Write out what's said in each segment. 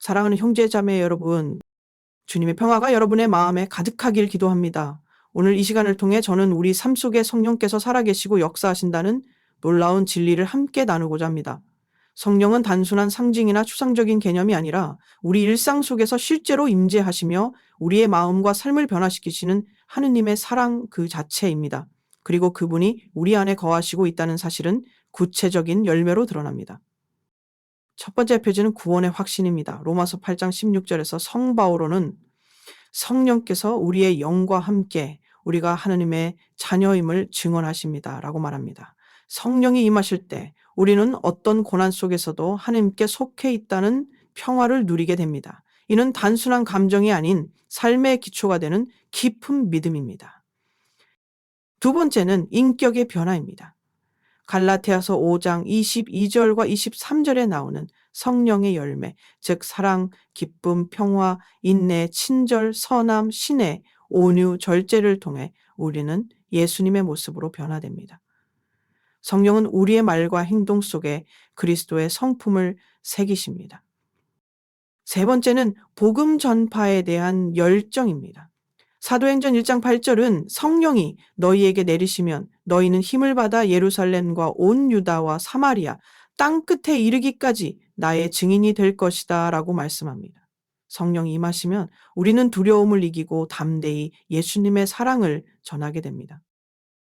사랑하는 형제 자매 여러분, 주님의 평화가 여러분의 마음에 가득하길 기도합니다. 오늘 이 시간을 통해 저는 우리 삶 속에 성령께서 살아계시고 역사하신다는 놀라운 진리를 함께 나누고자 합니다. 성령은 단순한 상징이나 추상적인 개념이 아니라 우리 일상 속에서 실제로 임재하시며 우리의 마음과 삶을 변화시키시는 하느님의 사랑 그 자체입니다. 그리고 그분이 우리 안에 거하시고 있다는 사실은 구체적인 열매로 드러납니다. 첫 번째 표지는 구원의 확신입니다. 로마서 8장 16절에서 성 바오로는 성령께서 우리의 영과 함께 우리가 하느님의 자녀임을 증언하십니다. 라고 말합니다. 성령이 임하실 때 우리는 어떤 고난 속에서도 하느님께 속해 있다는 평화를 누리게 됩니다. 이는 단순한 감정이 아닌 삶의 기초가 되는 깊은 믿음입니다. 두 번째는 인격의 변화입니다. 갈라디아서 5장 22절과 23절에 나오는 성령의 열매, 즉 사랑, 기쁨, 평화, 인내, 친절, 선함, 신뢰, 온유, 절제를 통해 우리는 예수님의 모습으로 변화됩니다. 성령은 우리의 말과 행동 속에 그리스도의 성품을 새기십니다. 세 번째는 복음 전파에 대한 열정입니다. 사도행전 1장 8절은 성령이 너희에게 내리시면 너희는 힘을 받아 예루살렘과 온 유다와 사마리아 땅 끝에 이르기까지 나의 증인이 될 것이다 라고 말씀합니다. 성령이 임하시면 우리는 두려움을 이기고 담대히 예수님의 사랑을 전하게 됩니다.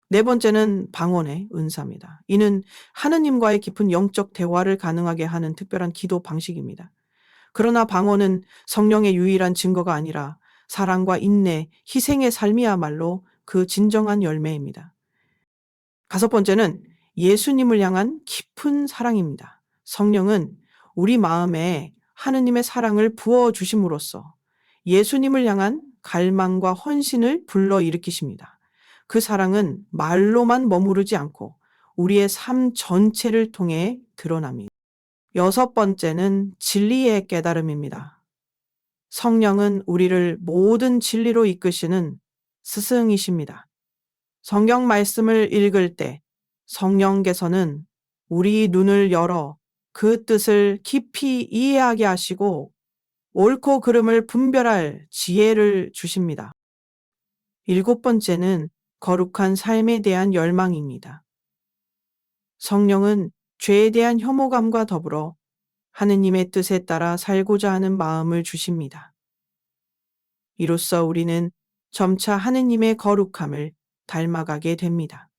네 번째는 방언의 은사입니다. 이는 하느님과의 깊은 영적 대화를 가능하게 하는 특별한 기도 방식입니다. 그러나 방언은 성령의 유일한 증거가 아니라 사랑과 인내, 희생의 삶이야말로 그 진정한 열매입니다. 다섯 번째는 예수님을 향한 깊은 사랑입니다. 성령은 우리 마음에 하느님의 사랑을 부어주심으로써 예수님을 향한 갈망과 헌신을 불러일으키십니다. 그 사랑은 말로만 머무르지 않고 우리의 삶 전체를 통해 드러납니다. 여섯 번째는 진리의 깨달음입니다. 성령은 우리를 모든 진리로 이끄시는 스승이십니다. 성경 말씀을 읽을 때 성령께서는 우리 눈을 열어 그 뜻을 깊이 이해하게 하시고 옳고 그름을 분별할 지혜를 주십니다. 일곱 번째는 거룩한 삶에 대한 열망입니다. 성령은 죄에 대한 혐오감과 더불어 하느님의 뜻에 따라 살고자 하는 마음을 주십니다. 이로써 우리는 점차 하느님의 거룩함을 닮아가게 됩니다.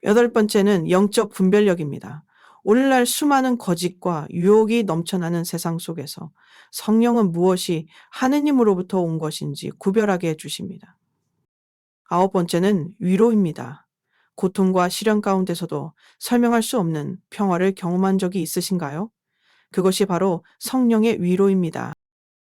여덟 번째는 영적 분별력입니다. 오늘날 수많은 거짓과 유혹이 넘쳐나는 세상 속에서 성령은 무엇이 하느님으로부터 온 것인지 구별하게 해주십니다. 아홉 번째는 위로입니다. 고통과 시련 가운데서도 설명할 수 없는 평화를 경험한 적이 있으신가요? 그것이 바로 성령의 위로입니다.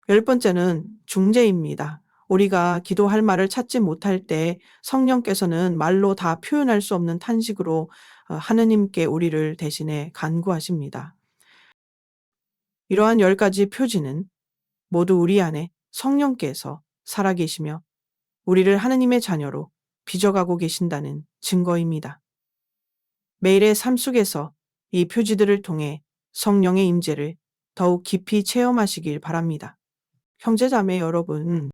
열 번째는 중재입니다. 우리가 기도할 말을 찾지 못할 때 성령께서는 말로 다 표현할 수 없는 탄식으로 하느님께 우리를 대신해 간구하십니다. 이러한 10가지 표지는 모두 우리 안에 성령께서 살아계시며 우리를 하느님의 자녀로 빚어가고 계신다는 증거입니다. 매일의 삶 속에서 이 표지들을 통해 성령의 임재를 더욱 깊이 체험하시길 바랍니다. 형제자매 여러분,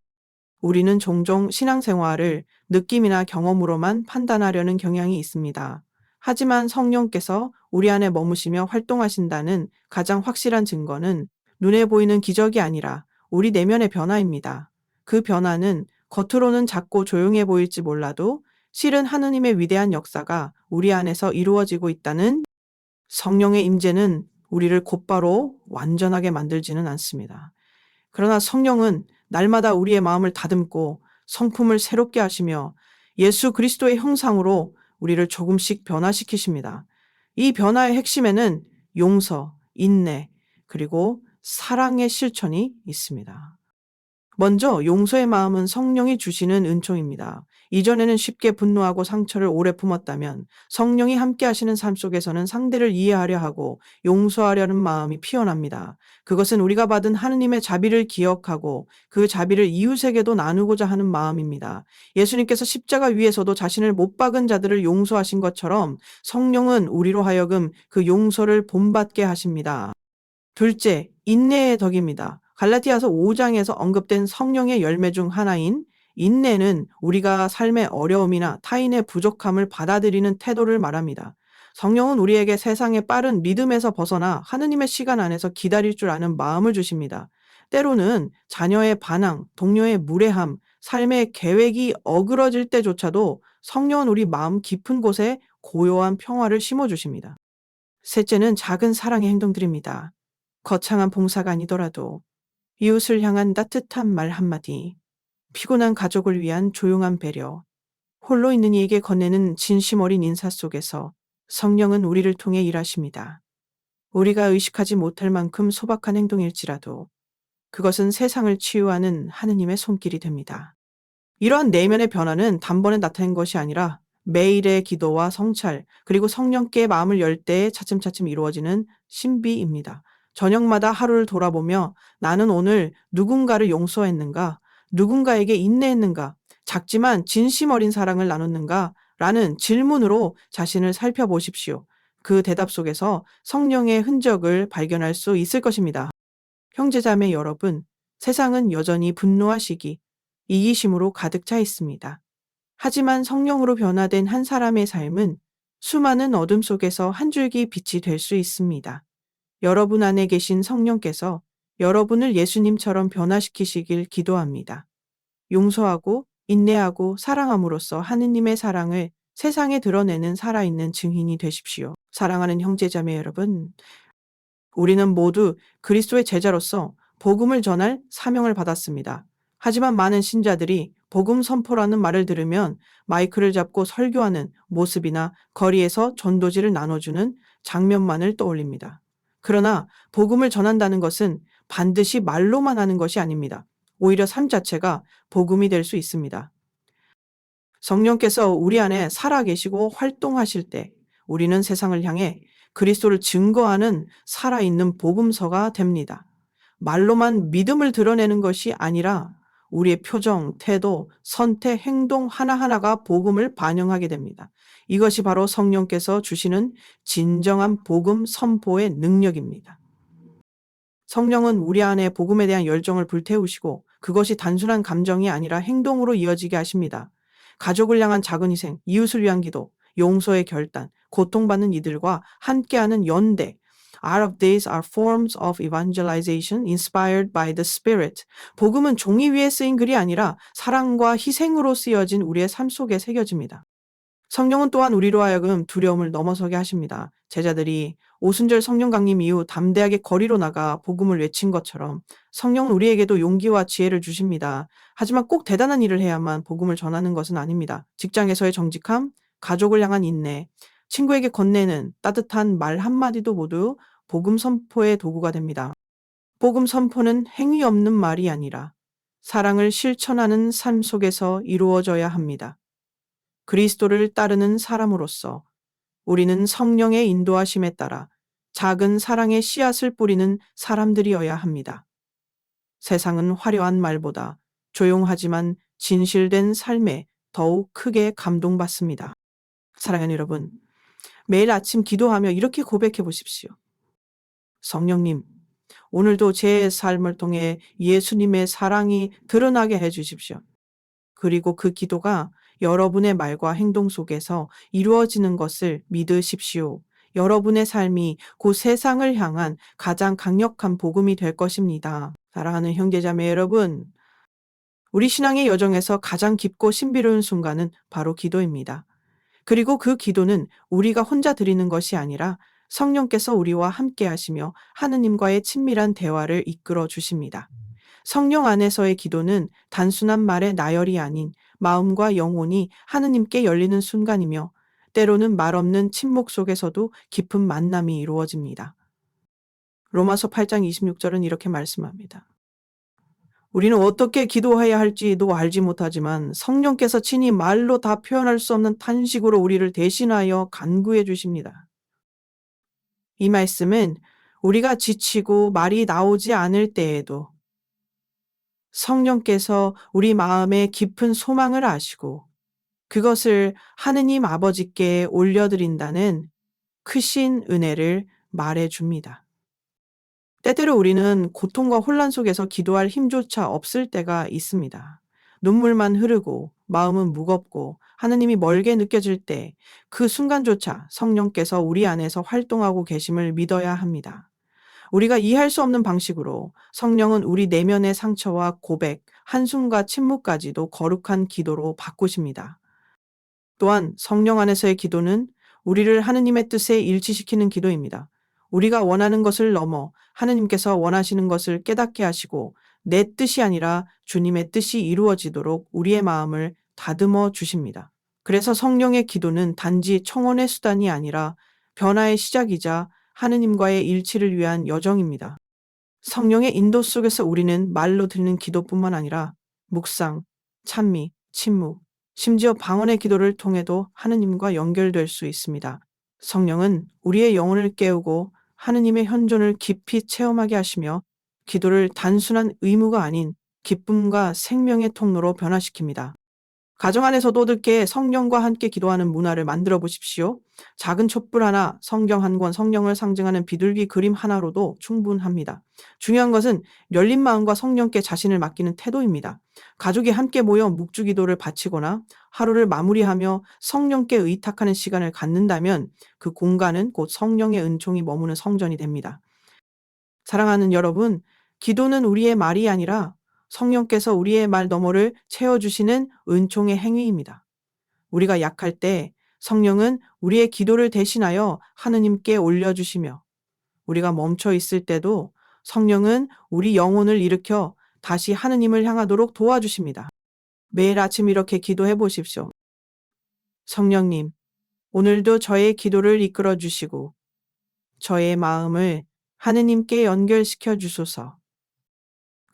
우리는 종종 신앙생활을 느낌이나 경험으로만 판단하려는 경향이 있습니다. 하지만 성령께서 우리 안에 머무시며 활동하신다는 가장 확실한 증거는 눈에 보이는 기적이 아니라 우리 내면의 변화입니다. 그 변화는 겉으로는 작고 조용해 보일지 몰라도 실은 하느님의 위대한 역사가 우리 안에서 이루어지고 있다는 성령의 임재는 우리를 곧바로 완전하게 만들지는 않습니다. 그러나 성령은 날마다 우리의 마음을 다듬고 성품을 새롭게 하시며 예수 그리스도의 형상으로 우리를 조금씩 변화시키십니다. 이 변화의 핵심에는 용서, 인내, 그리고 사랑의 실천이 있습니다. 먼저 용서의 마음은 성령이 주시는 은총입니다. 이전에는 쉽게 분노하고 상처를 오래 품었다면 성령이 함께 하시는 삶 속에서는 상대를 이해하려 하고 용서하려는 마음이 피어납니다. 그것은 우리가 받은 하느님의 자비를 기억하고 그 자비를 이웃에게도 나누고자 하는 마음입니다. 예수님께서 십자가 위에서도 자신을 못 박은 자들을 용서하신 것처럼 성령은 우리로 하여금 그 용서를 본받게 하십니다. 둘째, 인내의 덕입니다. 갈라디아서 5장에서 언급된 성령의 열매 중 하나인 인내는 우리가 삶의 어려움이나 타인의 부족함을 받아들이는 태도를 말합니다. 성령은 우리에게 세상의 빠른 리듬에서 벗어나 하느님의 시간 안에서 기다릴 줄 아는 마음을 주십니다. 때로는 자녀의 반항, 동료의 무례함, 삶의 계획이 어그러질 때조차도 성령은 우리 마음 깊은 곳에 고요한 평화를 심어주십니다. 셋째는 작은 사랑의 행동들입니다. 거창한 봉사가 아니더라도 이웃을 향한 따뜻한 말 한마디, 피곤한 가족을 위한 조용한 배려, 홀로 있는 이에게 건네는 진심 어린 인사 속에서 성령은 우리를 통해 일하십니다. 우리가 의식하지 못할 만큼 소박한 행동일지라도 그것은 세상을 치유하는 하느님의 손길이 됩니다. 이러한 내면의 변화는 단번에 나타낸 것이 아니라 매일의 기도와 성찰, 그리고 성령께 마음을 열 때에 차츰차츰 이루어지는 신비입니다. 저녁마다 하루를 돌아보며 나는 오늘 누군가를 용서했는가, 누군가에게 인내했는가, 작지만 진심 어린 사랑을 나눴는가 라는 질문으로 자신을 살펴보십시오. 그 대답 속에서 성령의 흔적을 발견할 수 있을 것입니다. 형제자매 여러분, 세상은 여전히 분노와 시기, 이기심으로 가득 차 있습니다. 하지만 성령으로 변화된 한 사람의 삶은 수많은 어둠 속에서 한 줄기 빛이 될 수 있습니다. 여러분 안에 계신 성령께서 여러분을 예수님처럼 변화시키시길 기도합니다. 용서하고 인내하고 사랑함으로써 하느님의 사랑을 세상에 드러내는 살아있는 증인이 되십시오. 사랑하는 형제자매 여러분, 우리는 모두 그리스도의 제자로서 복음을 전할 사명을 받았습니다. 하지만 많은 신자들이 복음 선포라는 말을 들으면 마이크를 잡고 설교하는 모습이나 거리에서 전도지를 나눠주는 장면만을 떠올립니다. 그러나 복음을 전한다는 것은 반드시 말로만 하는 것이 아닙니다. 오히려 삶 자체가 복음이 될 수 있습니다. 성령께서 우리 안에 살아계시고 활동하실 때 우리는 세상을 향해 그리스도를 증거하는 살아있는 복음서가 됩니다. 말로만 믿음을 드러내는 것이 아니라 우리의 표정, 태도, 선택, 행동 하나하나가 복음을 반영하게 됩니다. 이것이 바로 성령께서 주시는 진정한 복음 선포의 능력입니다. 성령은 우리 안에 복음에 대한 열정을 불태우시고 그것이 단순한 감정이 아니라 행동으로 이어지게 하십니다. 가족을 향한 작은 희생, 이웃을 위한 기도, 용서의 결단, 고통받는 이들과 함께하는 연대. All of these are forms of evangelization inspired by the Spirit. 복음은 종이 위에 쓰인 글이 아니라 사랑과 희생으로 쓰여진 우리의 삶 속에 새겨집니다. 성령은 또한 우리로 하여금 두려움을 넘어서게 하십니다. 제자들이 오순절 성령 강림 이후 담대하게 거리로 나가 복음을 외친 것처럼 성령은 우리에게도 용기와 지혜를 주십니다. 하지만 꼭 대단한 일을 해야만 복음을 전하는 것은 아닙니다. 직장에서의 정직함, 가족을 향한 인내, 친구에게 건네는 따뜻한 말 한마디도 모두 복음 선포의 도구가 됩니다. 복음 선포는 행위 없는 말이 아니라 사랑을 실천하는 삶 속에서 이루어져야 합니다. 그리스도를 따르는 사람으로서 우리는 성령의 인도하심에 따라 작은 사랑의 씨앗을 뿌리는 사람들이어야 합니다. 세상은 화려한 말보다 조용하지만 진실된 삶에 더욱 크게 감동받습니다. 사랑하는 여러분, 매일 아침 기도하며 이렇게 고백해 보십시오. 성령님, 오늘도 제 삶을 통해 예수님의 사랑이 드러나게 해 주십시오. 그리고 그 기도가 여러분의 말과 행동 속에서 이루어지는 것을 믿으십시오. 여러분의 삶이 곧 세상을 향한 가장 강력한 복음이 될 것입니다. 사랑하는 형제자매 여러분, 우리 신앙의 여정에서 가장 깊고 신비로운 순간은 바로 기도입니다. 그리고 그 기도는 우리가 혼자 드리는 것이 아니라 성령께서 우리와 함께 하시며 하느님과의 친밀한 대화를 이끌어 주십니다. 성령 안에서의 기도는 단순한 말의 나열이 아닌 마음과 영혼이 하느님께 열리는 순간이며 때로는 말 없는 침묵 속에서도 깊은 만남이 이루어집니다. 로마서 8장 26절은 이렇게 말씀합니다. 우리는 어떻게 기도해야 할지도 알지 못하지만 성령께서 친히 말로 다 표현할 수 없는 탄식으로 우리를 대신하여 간구해 주십니다. 이 말씀은 우리가 지치고 말이 나오지 않을 때에도 성령께서 우리 마음의 깊은 소망을 아시고 그것을 하느님 아버지께 올려드린다는 크신 은혜를 말해 줍니다. 때때로 우리는 고통과 혼란 속에서 기도할 힘조차 없을 때가 있습니다. 눈물만 흐르고 마음은 무겁고 하느님이 멀게 느껴질 때 그 순간조차 성령께서 우리 안에서 활동하고 계심을 믿어야 합니다. 우리가 이해할 수 없는 방식으로 성령은 우리 내면의 상처와 고백, 한숨과 침묵까지도 거룩한 기도로 바꾸십니다. 또한 성령 안에서의 기도는 우리를 하느님의 뜻에 일치시키는 기도입니다. 우리가 원하는 것을 넘어 하느님께서 원하시는 것을 깨닫게 하시고 내 뜻이 아니라 주님의 뜻이 이루어지도록 우리의 마음을 다듬어 주십니다. 그래서 성령의 기도는 단지 청원의 수단이 아니라 변화의 시작이자 하느님과의 일치를 위한 여정입니다. 성령의 인도 속에서 우리는 말로 드리는 기도뿐만 아니라 묵상, 찬미, 침묵, 심지어 방언의 기도를 통해도 하느님과 연결될 수 있습니다. 성령은 우리의 영혼을 깨우고 하느님의 현존을 깊이 체험하게 하시며 기도를 단순한 의무가 아닌 기쁨과 생명의 통로로 변화시킵니다. 가정 안에서도 어떻게 성령과 함께 기도하는 문화를 만들어 보십시오. 작은 촛불 하나, 성경 한 권, 성령을 상징하는 비둘기 그림 하나로도 충분합니다. 중요한 것은 열린 마음과 성령께 자신을 맡기는 태도입니다. 가족이 함께 모여 묵주 기도를 바치거나 하루를 마무리하며 성령께 의탁하는 시간을 갖는다면 그 공간은 곧 성령의 은총이 머무는 성전이 됩니다. 사랑하는 여러분, 기도는 우리의 말이 아니라 성령께서 우리의 말 너머를 채워주시는 은총의 행위입니다. 우리가 약할 때 성령은 우리의 기도를 대신하여 하느님께 올려주시며 우리가 멈춰 있을 때도 성령은 우리 영혼을 일으켜 다시 하느님을 향하도록 도와주십니다. 매일 아침 이렇게 기도해 보십시오. 성령님, 오늘도 저의 기도를 이끌어 주시고 저의 마음을 하느님께 연결시켜 주소서.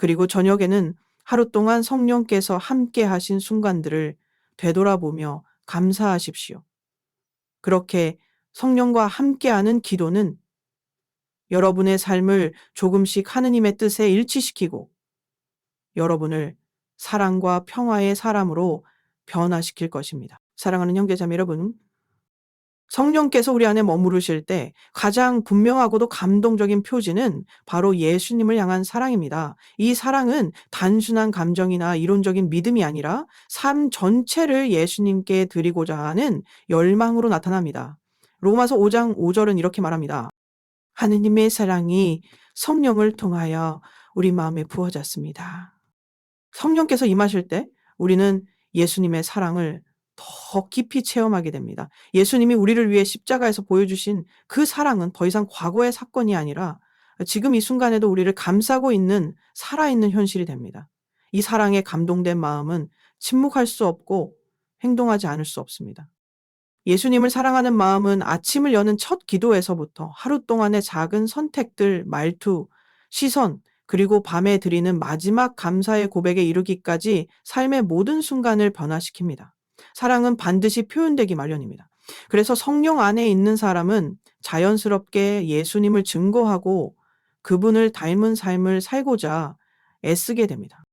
그리고 저녁에는 하루 동안 성령께서 함께 하신 순간들을 되돌아보며 감사하십시오. 그렇게 성령과 함께하는 기도는 여러분의 삶을 조금씩 하느님의 뜻에 일치시키고 여러분을 사랑과 평화의 사람으로 변화시킬 것입니다. 사랑하는 형제자매 여러분, 성령께서 우리 안에 머무르실 때 가장 분명하고도 감동적인 표지는 바로 예수님을 향한 사랑입니다. 이 사랑은 단순한 감정이나 이론적인 믿음이 아니라 삶 전체를 예수님께 드리고자 하는 열망으로 나타납니다. 로마서 5장 5절은 이렇게 말합니다. 하느님의 사랑이 성령을 통하여 우리 마음에 부어졌습니다. 성령께서 임하실 때 우리는 예수님의 사랑을 더 깊이 체험하게 됩니다. 예수님이 우리를 위해 십자가에서 보여주신 그 사랑은 더 이상 과거의 사건이 아니라 지금 이 순간에도 우리를 감싸고 있는 살아있는 현실이 됩니다. 이 사랑에 감동된 마음은 침묵할 수 없고 행동하지 않을 수 없습니다. 예수님을 사랑하는 마음은 아침을 여는 첫 기도에서부터 하루 동안의 작은 선택들, 말투, 시선, 그리고 밤에 드리는 마지막 감사의 고백에 이르기까지 삶의 모든 순간을 변화시킵니다. 사랑은 반드시 표현되기 마련입니다. 그래서 성령 안에 있는 사람은 자연스럽게 예수님을 증거하고 그분을 닮은 삶을 살고자 애쓰게 됩니다.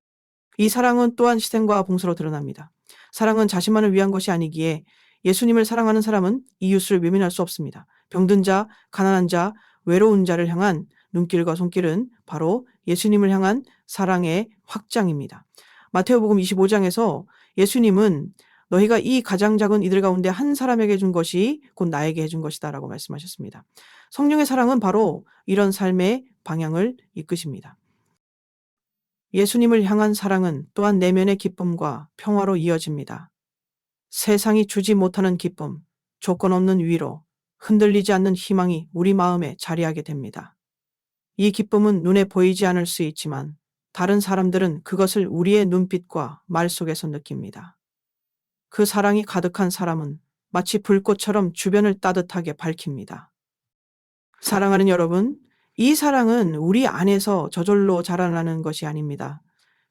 이 사랑은 또한 희생과 봉사로 드러납니다. 사랑은 자신만을 위한 것이 아니기에 예수님을 사랑하는 사람은 이웃을 외면할 수 없습니다. 병든 자, 가난한 자, 외로운 자를 향한 눈길과 손길은 바로 예수님을 향한 사랑의 확장입니다. 마태복음 25장에서 예수님은 너희가 이 가장 작은 이들 가운데 한 사람에게 준 것이 곧 나에게 해준 것이다 라고 말씀하셨습니다. 성령의 사랑은 바로 이런 삶의 방향을 이끄십니다. 예수님을 향한 사랑은 또한 내면의 기쁨과 평화로 이어집니다. 세상이 주지 못하는 기쁨, 조건 없는 위로, 흔들리지 않는 희망이 우리 마음에 자리하게 됩니다. 이 기쁨은 눈에 보이지 않을 수 있지만 다른 사람들은 그것을 우리의 눈빛과 말 속에서 느낍니다. 그 사랑이 가득한 사람은 마치 불꽃처럼 주변을 따뜻하게 밝힙니다. 사랑하는 여러분, 이 사랑은 우리 안에서 저절로 자라나는 것이 아닙니다.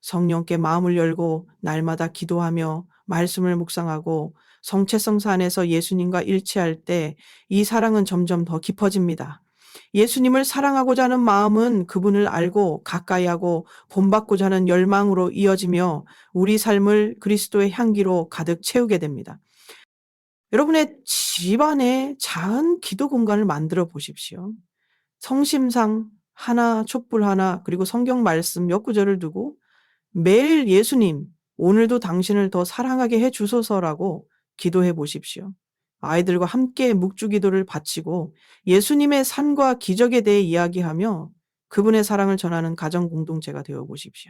성령께 마음을 열고 날마다 기도하며 말씀을 묵상하고 성체성사 안에서 예수님과 일치할 때 이 사랑은 점점 더 깊어집니다. 예수님을 사랑하고자 하는 마음은 그분을 알고 가까이 하고 본받고자 하는 열망으로 이어지며 우리 삶을 그리스도의 향기로 가득 채우게 됩니다. 여러분의 집안에 작은 기도 공간을 만들어 보십시오. 성심상 하나, 촛불 하나, 그리고 성경 말씀 몇 구절을 두고 매일 예수님, 오늘도 당신을 더 사랑하게 해 주소서라고 기도해 보십시오. 아이들과 함께 묵주 기도를 바치고 예수님의 삶과 기적에 대해 이야기하며 그분의 사랑을 전하는 가정 공동체가 되어 보십시오.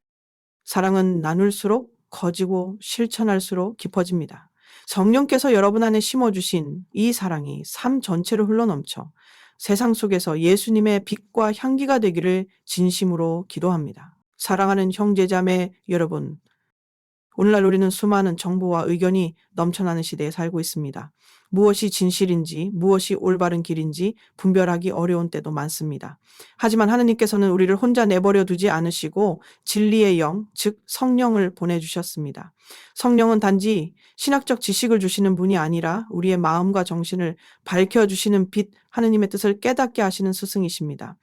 사랑은 나눌수록 커지고 실천할수록 깊어집니다. 성령께서 여러분 안에 심어주신 이 사랑이 삶 전체로 흘러넘쳐 세상 속에서 예수님의 빛과 향기가 되기를 진심으로 기도합니다. 사랑하는 형제자매 여러분, 오늘날 우리는 수많은 정보와 의견이 넘쳐나는 시대에 살고 있습니다. 무엇이 진실인지, 무엇이 올바른 길인지 분별하기 어려운 때도 많습니다. 하지만 하느님께서는 우리를 혼자 내버려 두지 않으시고 진리의 영, 즉 성령을 보내주셨습니다. 성령은 단지 신학적 지식을 주시는 분이 아니라 우리의 마음과 정신을 밝혀주시는 빛, 하느님의 뜻을 깨닫게 하시는 스승이십니다.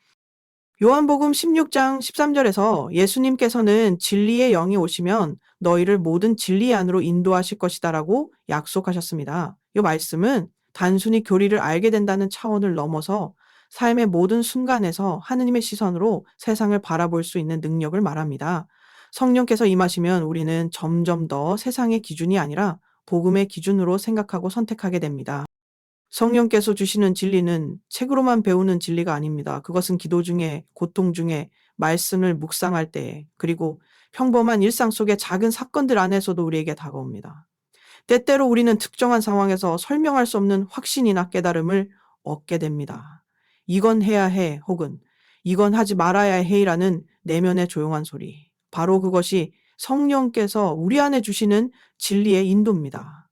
요한복음 16장 13절에서 예수님께서는 진리의 영이 오시면 너희를 모든 진리 안으로 인도하실 것이다라고 약속하셨습니다. 이 말씀은 단순히 교리를 알게 된다는 차원을 넘어서 삶의 모든 순간에서 하느님의 시선으로 세상을 바라볼 수 있는 능력을 말합니다. 성령께서 임하시면 우리는 점점 더 세상의 기준이 아니라 복음의 기준으로 생각하고 선택하게 됩니다. 성령께서 주시는 진리는 책으로만 배우는 진리가 아닙니다. 그것은 기도 중에, 고통 중에, 말씀을 묵상할 때, 그리고 평범한 일상 속의 작은 사건들 안에서도 우리에게 다가옵니다. 때때로 우리는 특정한 상황에서 설명할 수 없는 확신이나 깨달음을 얻게 됩니다. 이건 해야 해, 혹은 이건 하지 말아야 해라는 내면의 조용한 소리. 바로 그것이 성령께서 우리 안에 주시는 진리의 인도입니다.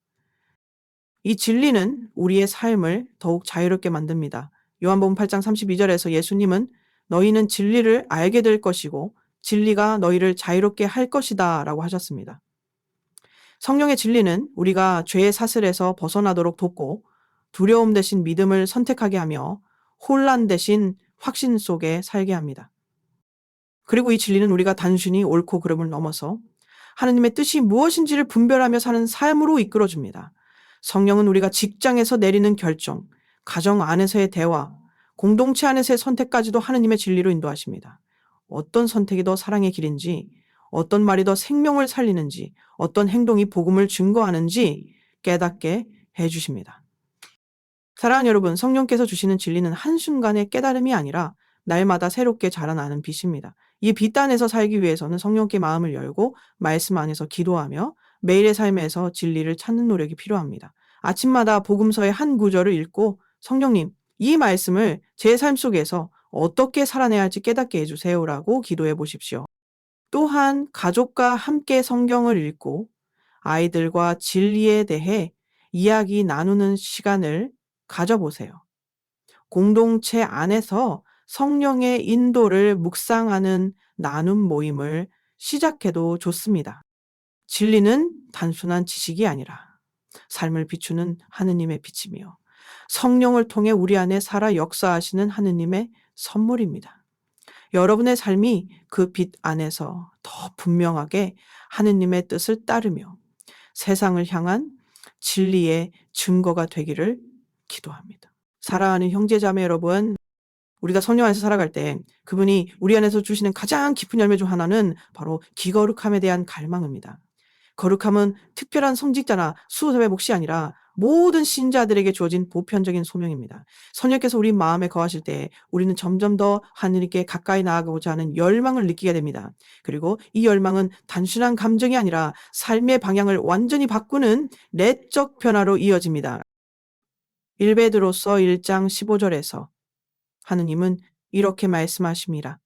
이 진리는 우리의 삶을 더욱 자유롭게 만듭니다. 요한복음 8장 32절에서 예수님은 너희는 진리를 알게 될 것이고 진리가 너희를 자유롭게 할 것이다 라고 하셨습니다. 성령의 진리는 우리가 죄의 사슬에서 벗어나도록 돕고 두려움 대신 믿음을 선택하게 하며 혼란 대신 확신 속에 살게 합니다. 그리고 이 진리는 우리가 단순히 옳고 그름을 넘어서 하느님의 뜻이 무엇인지를 분별하며 사는 삶으로 이끌어줍니다. 성령은 우리가 직장에서 내리는 결정, 가정 안에서의 대화, 공동체 안에서의 선택까지도 하느님의 진리로 인도하십니다. 어떤 선택이 더 사랑의 길인지, 어떤 말이 더 생명을 살리는지, 어떤 행동이 복음을 증거하는지 깨닫게 해주십니다. 사랑하는 여러분, 성령께서 주시는 진리는 한순간의 깨달음이 아니라 날마다 새롭게 자라나는 빛입니다. 이 빛 안에서 살기 위해서는 성령께 마음을 열고 말씀 안에서 기도하며 매일의 삶에서 진리를 찾는 노력이 필요합니다. 아침마다 복음서의 한 구절을 읽고 성령님, 이 말씀을 제 삶 속에서 어떻게 살아내야 할지 깨닫게 해주세요라고 기도해 보십시오. 또한 가족과 함께 성경을 읽고 아이들과 진리에 대해 이야기 나누는 시간을 가져보세요. 공동체 안에서 성령의 인도를 묵상하는 나눔 모임을 시작해도 좋습니다. 진리는 단순한 지식이 아니라 삶을 비추는 하느님의 빛이며 성령을 통해 우리 안에 살아 역사하시는 하느님의 선물입니다. 여러분의 삶이 그 빛 안에서 더 분명하게 하느님의 뜻을 따르며 세상을 향한 진리의 증거가 되기를 기도합니다. 사랑하는 형제자매 여러분, 우리가 성령 안에서 살아갈 때 그분이 우리 안에서 주시는 가장 깊은 열매 중 하나는 바로 기거룩함에 대한 갈망입니다. 거룩함은 특별한 성직자나 수호자의 몫이 아니라 모든 신자들에게 주어진 보편적인 소명입니다. 성령께서 우리 마음에 거하실 때 우리는 점점 더 하느님께 가까이 나아가고자 하는 열망을 느끼게 됩니다. 그리고 이 열망은 단순한 감정이 아니라 삶의 방향을 완전히 바꾸는 내적 변화로 이어집니다. 1베드로서 1장 15절에서 하느님은 이렇게 말씀하십니다.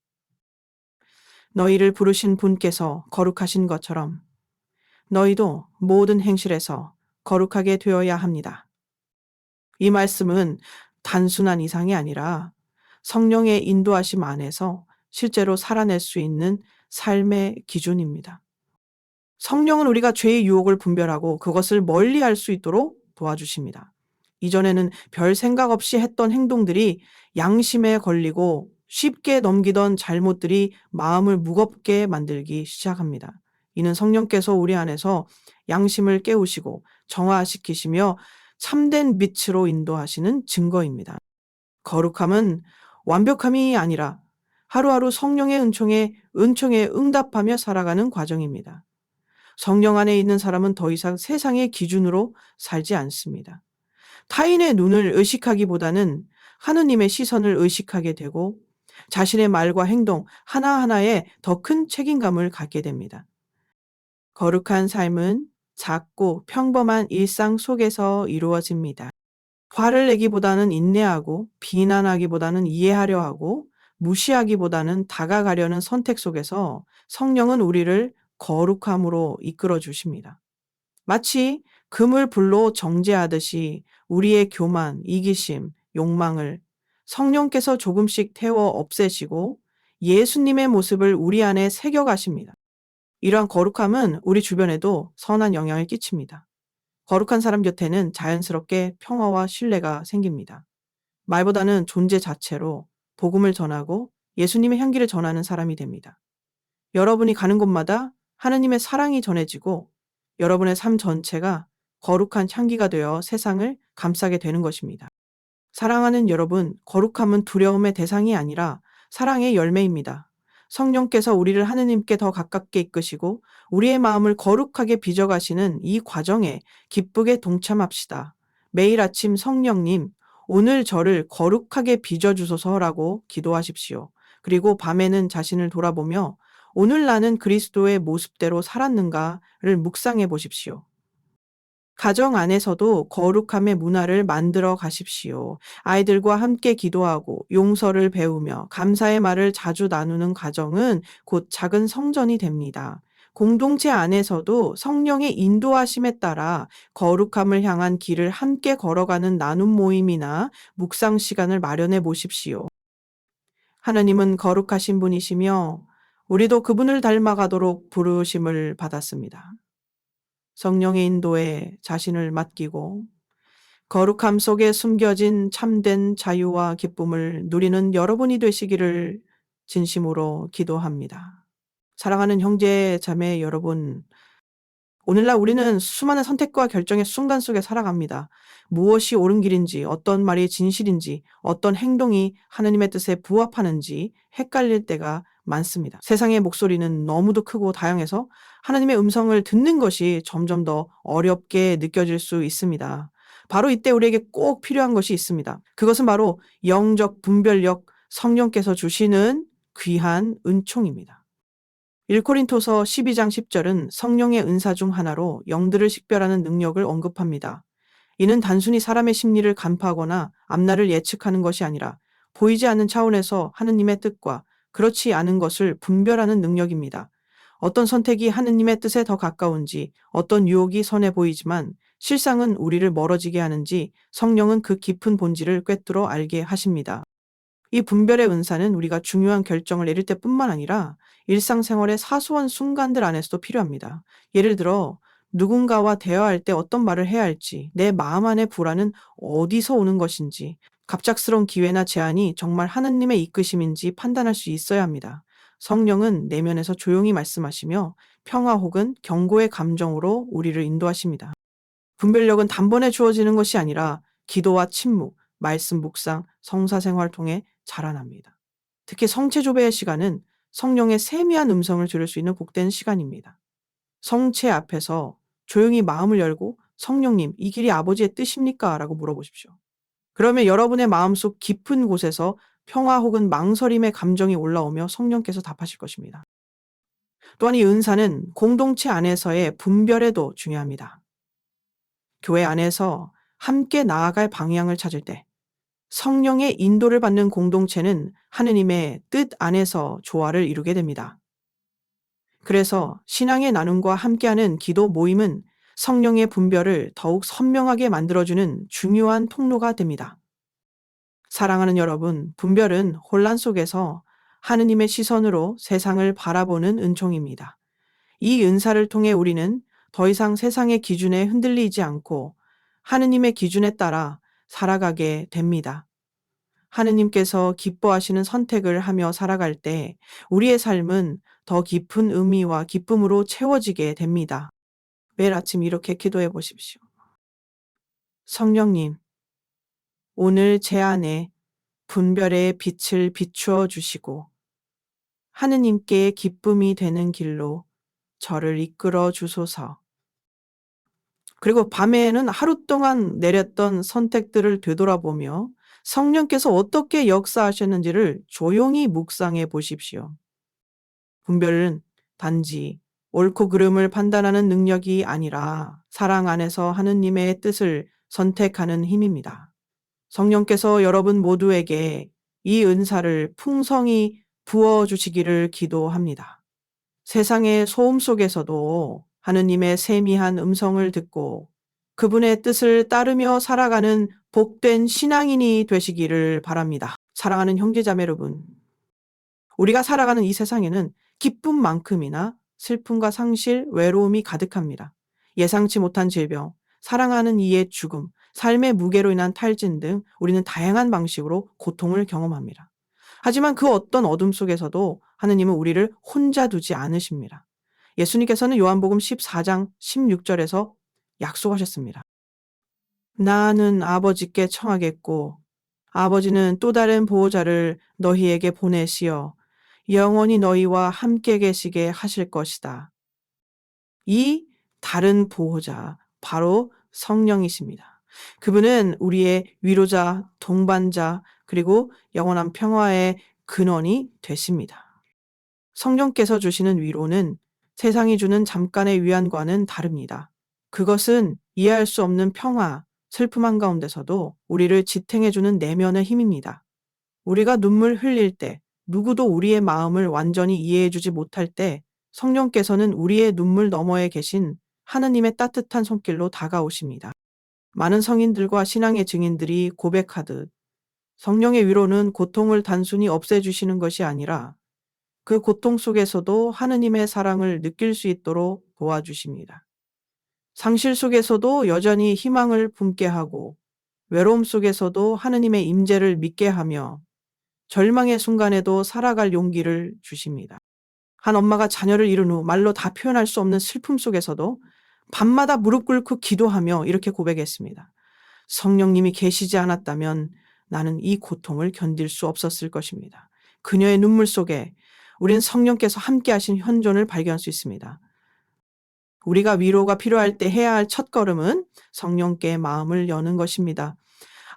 너희를 부르신 분께서 거룩하신 것처럼 너희도 모든 행실에서 거룩하게 되어야 합니다. 이 말씀은 단순한 이상이 아니라 성령의 인도하심 안에서 실제로 살아낼 수 있는 삶의 기준입니다. 성령은 우리가 죄의 유혹을 분별하고 그것을 멀리할 수 있도록 도와주십니다. 이전에는 별 생각 없이 했던 행동들이 양심에 걸리고 쉽게 넘기던 잘못들이 마음을 무겁게 만들기 시작합니다. 이는 성령께서 우리 안에서 양심을 깨우시고 정화시키시며 참된 빛으로 인도하시는 증거입니다. 거룩함은 완벽함이 아니라 하루하루 성령의 은총에 응답하며 살아가는 과정입니다. 성령 안에 있는 사람은 더 이상 세상의 기준으로 살지 않습니다. 타인의 눈을 의식하기보다는 하느님의 시선을 의식하게 되고 자신의 말과 행동 하나하나에 더 큰 책임감을 갖게 됩니다. 거룩한 삶은 작고 평범한 일상 속에서 이루어집니다. 화를 내기보다는 인내하고 비난하기보다는 이해하려 하고 무시하기보다는 다가가려는 선택 속에서 성령은 우리를 거룩함으로 이끌어 주십니다. 마치 금을 불로 정제하듯이 우리의 교만, 이기심, 욕망을 성령께서 조금씩 태워 없애시고 예수님의 모습을 우리 안에 새겨 가십니다. 이러한 거룩함은 우리 주변에도 선한 영향을 끼칩니다. 거룩한 사람 곁에는 자연스럽게 평화와 신뢰가 생깁니다. 말보다는 존재 자체로 복음을 전하고 예수님의 향기를 전하는 사람이 됩니다. 여러분이 가는 곳마다 하느님의 사랑이 전해지고 여러분의 삶 전체가 거룩한 향기가 되어 세상을 감싸게 되는 것입니다. 사랑하는 여러분, 거룩함은 두려움의 대상이 아니라 사랑의 열매입니다. 성령께서 우리를 하느님께 더 가깝게 이끄시고 우리의 마음을 거룩하게 빚어가시는 이 과정에 기쁘게 동참합시다. 매일 아침 성령님, 오늘 저를 거룩하게 빚어주소서라고 기도하십시오. 그리고 밤에는 자신을 돌아보며 오늘 나는 그리스도의 모습대로 살았는가를 묵상해 보십시오. 가정 안에서도 거룩함의 문화를 만들어 가십시오. 아이들과 함께 기도하고 용서를 배우며 감사의 말을 자주 나누는 가정은 곧 작은 성전이 됩니다. 공동체 안에서도 성령의 인도하심에 따라 거룩함을 향한 길을 함께 걸어가는 나눔 모임이나 묵상 시간을 마련해 보십시오. 하나님은 거룩하신 분이시며 우리도 그분을 닮아가도록 부르심을 받았습니다. 성령의 인도에 자신을 맡기고 거룩함 속에 숨겨진 참된 자유와 기쁨을 누리는 여러분이 되시기를 진심으로 기도합니다. 사랑하는 형제, 자매 여러분, 오늘날 우리는 수많은 선택과 결정의 순간 속에 살아갑니다. 무엇이 옳은 길인지, 어떤 말이 진실인지, 어떤 행동이 하느님의 뜻에 부합하는지 헷갈릴 때가 많습니다. 세상의 목소리는 너무도 크고 다양해서 하나님의 음성을 듣는 것이 점점 더 어렵게 느껴질 수 있습니다. 바로 이때 우리에게 꼭 필요한 것이 있습니다. 그것은 바로 영적 분별력, 성령께서 주시는 귀한 은총입니다. 1코린토서 12장 10절은 성령의 은사 중 하나로 영들을 식별하는 능력을 언급합니다. 이는 단순히 사람의 심리를 간파하거나 앞날을 예측하는 것이 아니라 보이지 않는 차원에서 하느님의 뜻과 그렇지 않은 것을 분별하는 능력입니다. 어떤 선택이 하느님의 뜻에 더 가까운지, 어떤 유혹이 선해 보이지만 실상은 우리를 멀어지게 하는지 성령은 그 깊은 본질을 꿰뚫어 알게 하십니다. 이 분별의 은사는 우리가 중요한 결정을 내릴 때뿐만 아니라 일상생활의 사소한 순간들 안에서도 필요합니다. 예를 들어 누군가와 대화할 때 어떤 말을 해야 할지, 내 마음 안의 불안은 어디서 오는 것인지, 갑작스러운 기회나 제안이 정말 하느님의 이끄심인지 판단할 수 있어야 합니다. 성령은 내면에서 조용히 말씀하시며 평화 혹은 경고의 감정으로 우리를 인도하십니다. 분별력은 단번에 주어지는 것이 아니라 기도와 침묵, 말씀 묵상, 성사 생활 통해 자라납니다. 특히 성체조배의 시간은 성령의 세미한 음성을 들을 수 있는 복된 시간입니다. 성체 앞에서 조용히 마음을 열고 성령님, 이 길이 아버지의 뜻입니까? 라고 물어보십시오. 그러면 여러분의 마음속 깊은 곳에서 평화 혹은 망설임의 감정이 올라오며 성령께서 답하실 것입니다. 또한 이 은사는 공동체 안에서의 분별에도 중요합니다. 교회 안에서 함께 나아갈 방향을 찾을 때 성령의 인도를 받는 공동체는 하느님의 뜻 안에서 조화를 이루게 됩니다. 그래서 신앙의 나눔과 함께하는 기도 모임은 성령의 분별을 더욱 선명하게 만들어주는 중요한 통로가 됩니다. 사랑하는 여러분, 분별은 혼란 속에서 하느님의 시선으로 세상을 바라보는 은총입니다. 이 은사를 통해 우리는 더 이상 세상의 기준에 흔들리지 않고 하느님의 기준에 따라 살아가게 됩니다. 하느님께서 기뻐하시는 선택을 하며 살아갈 때 우리의 삶은 더 깊은 의미와 기쁨으로 채워지게 됩니다. 매일 아침 이렇게 기도해 보십시오. 성령님, 오늘 제 안에 분별의 빛을 비추어 주시고 하느님께 기쁨이 되는 길로 저를 이끌어 주소서. 그리고 밤에는 하루 동안 내렸던 선택들을 되돌아보며 성령께서 어떻게 역사하셨는지를 조용히 묵상해 보십시오. 분별은 단지 옳고 그름을 판단하는 능력이 아니라 사랑 안에서 하느님의 뜻을 선택하는 힘입니다. 성령께서 여러분 모두에게 이 은사를 풍성히 부어주시기를 기도합니다. 세상의 소음 속에서도 하느님의 세미한 음성을 듣고 그분의 뜻을 따르며 살아가는 복된 신앙인이 되시기를 바랍니다. 사랑하는 형제자매 여러분, 우리가 살아가는 이 세상에는 기쁨만큼이나 슬픔과 상실, 외로움이 가득합니다. 예상치 못한 질병, 사랑하는 이의 죽음, 삶의 무게로 인한 탈진 등 우리는 다양한 방식으로 고통을 경험합니다. 하지만 그 어떤 어둠 속에서도 하느님은 우리를 혼자 두지 않으십니다. 예수님께서는 요한복음 14장 16절에서 약속하셨습니다. 나는 아버지께 청하겠고 아버지는 또 다른 보호자를 너희에게 보내시어 영원히 너희와 함께 계시게 하실 것이다. 이 다른 보호자, 바로 성령이십니다. 그분은 우리의 위로자, 동반자, 그리고 영원한 평화의 근원이 되십니다. 성령께서 주시는 위로는 세상이 주는 잠깐의 위안과는 다릅니다. 그것은 이해할 수 없는 평화, 슬픔 한가운데서도 우리를 지탱해주는 내면의 힘입니다. 우리가 눈물 흘릴 때, 누구도 우리의 마음을 완전히 이해해주지 못할 때 성령께서는 우리의 눈물 너머에 계신 하느님의 따뜻한 손길로 다가오십니다. 많은 성인들과 신앙의 증인들이 고백하듯 성령의 위로는 고통을 단순히 없애주시는 것이 아니라 그 고통 속에서도 하느님의 사랑을 느낄 수 있도록 도와주십니다. 상실 속에서도 여전히 희망을 품게 하고 외로움 속에서도 하느님의 임재를 믿게 하며 절망의 순간에도 살아갈 용기를 주십니다. 한 엄마가 자녀를 잃은 후 말로 다 표현할 수 없는 슬픔 속에서도 밤마다 무릎 꿇고 기도하며 이렇게 고백했습니다. 성령님이 계시지 않았다면 나는 이 고통을 견딜 수 없었을 것입니다. 그녀의 눈물 속에 우리는 성령께서 함께 하신 현존을 발견할 수 있습니다. 우리가 위로가 필요할 때 해야 할 첫걸음은 성령께 마음을 여는 것입니다.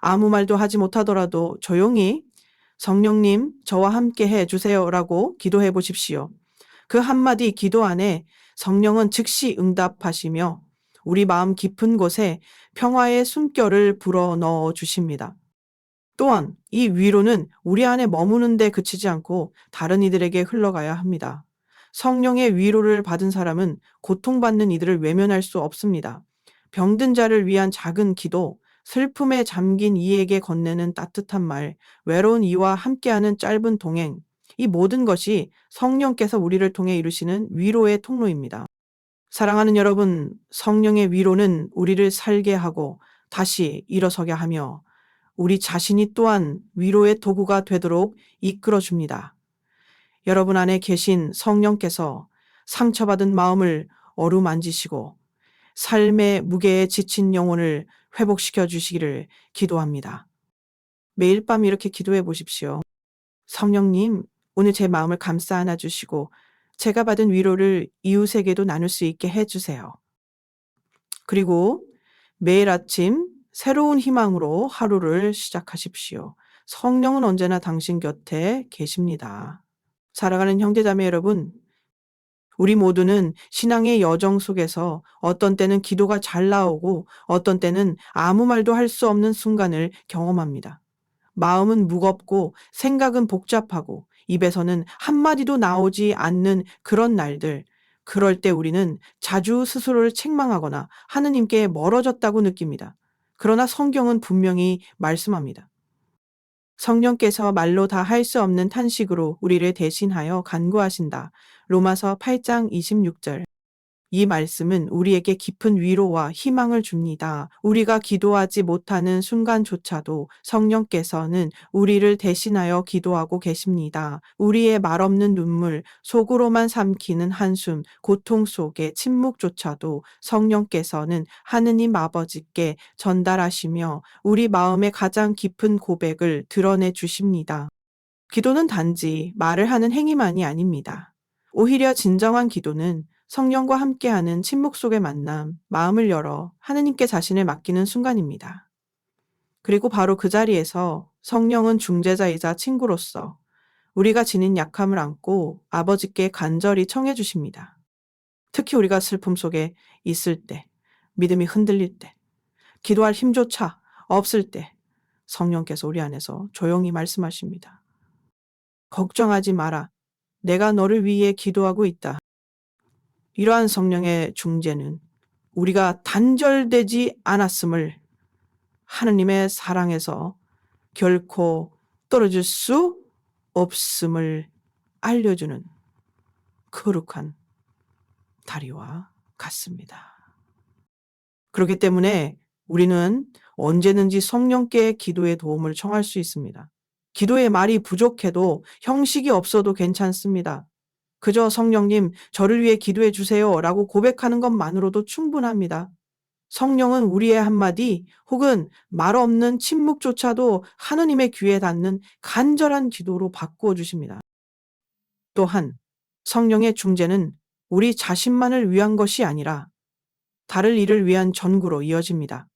아무 말도 하지 못하더라도 조용히 성령님, 저와 함께 해 주세요라고 기도해 보십시오. 그 한마디 기도 안에 성령은 즉시 응답하시며 우리 마음 깊은 곳에 평화의 숨결을 불어 넣어 주십니다. 또한 이 위로는 우리 안에 머무는 데 그치지 않고 다른 이들에게 흘러가야 합니다. 성령의 위로를 받은 사람은 고통받는 이들을 외면할 수 없습니다. 병든 자를 위한 작은 기도, 슬픔에 잠긴 이에게 건네는 따뜻한 말, 외로운 이와 함께하는 짧은 동행, 이 모든 것이 성령께서 우리를 통해 이루시는 위로의 통로입니다. 사랑하는 여러분, 성령의 위로는 우리를 살게 하고 다시 일어서게 하며 우리 자신이 또한 위로의 도구가 되도록 이끌어 줍니다. 여러분 안에 계신 성령께서 상처받은 마음을 어루만지시고 삶의 무게에 지친 영혼을 회복시켜 주시기를 기도합니다. 매일 밤 이렇게 기도해 보십시오. 성령님, 오늘 제 마음을 감싸 안아 주시고 제가 받은 위로를 이웃에게도 나눌 수 있게 해 주세요. 그리고 매일 아침 새로운 희망으로 하루를 시작하십시오. 성령은 언제나 당신 곁에 계십니다. 사랑하는 형제자매 여러분, 우리 모두는 신앙의 여정 속에서 어떤 때는 기도가 잘 나오고 어떤 때는 아무 말도 할 수 없는 순간을 경험합니다. 마음은 무겁고 생각은 복잡하고 입에서는 한마디도 나오지 않는 그런 날들, 그럴 때 우리는 자주 스스로를 책망하거나 하느님께 멀어졌다고 느낍니다. 그러나 성경은 분명히 말씀합니다. 성령께서 말로 다 할 수 없는 탄식으로 우리를 대신하여 간구하신다. 로마서 8장 26절. 이 말씀은 우리에게 깊은 위로와 희망을 줍니다. 우리가 기도하지 못하는 순간조차도 성령께서는 우리를 대신하여 기도하고 계십니다. 우리의 말없는 눈물, 속으로만 삼키는 한숨, 고통 속의 침묵조차도 성령께서는 하느님 아버지께 전달하시며 우리 마음의 가장 깊은 고백을 드러내 주십니다. 기도는 단지 말을 하는 행위만이 아닙니다. 오히려 진정한 기도는 성령과 함께하는 침묵 속의 만남, 마음을 열어 하느님께 자신을 맡기는 순간입니다. 그리고 바로 그 자리에서 성령은 중재자이자 친구로서 우리가 지닌 약함을 안고 아버지께 간절히 청해 주십니다. 특히 우리가 슬픔 속에 있을 때, 믿음이 흔들릴 때, 기도할 힘조차 없을 때 성령께서 우리 안에서 조용히 말씀하십니다. 걱정하지 마라. 내가 너를 위해 기도하고 있다. 이러한 성령의 중재는 우리가 단절되지 않았음을 하느님의 사랑에서 결코 떨어질 수 없음을 알려주는 거룩한 다리와 같습니다. 그렇기 때문에 우리는 언제든지 성령께 기도의 도움을 청할 수 있습니다. 기도의 말이 부족해도 형식이 없어도 괜찮습니다. 그저 성령님, 저를 위해 기도해 주세요 라고 고백하는 것만으로도 충분합니다. 성령은 우리의 한마디 혹은 말 없는 침묵조차도 하느님의 귀에 닿는 간절한 기도로 바꾸어 주십니다. 또한 성령의 중재는 우리 자신만을 위한 것이 아니라 다를 이를 위한 전구로 이어집니다.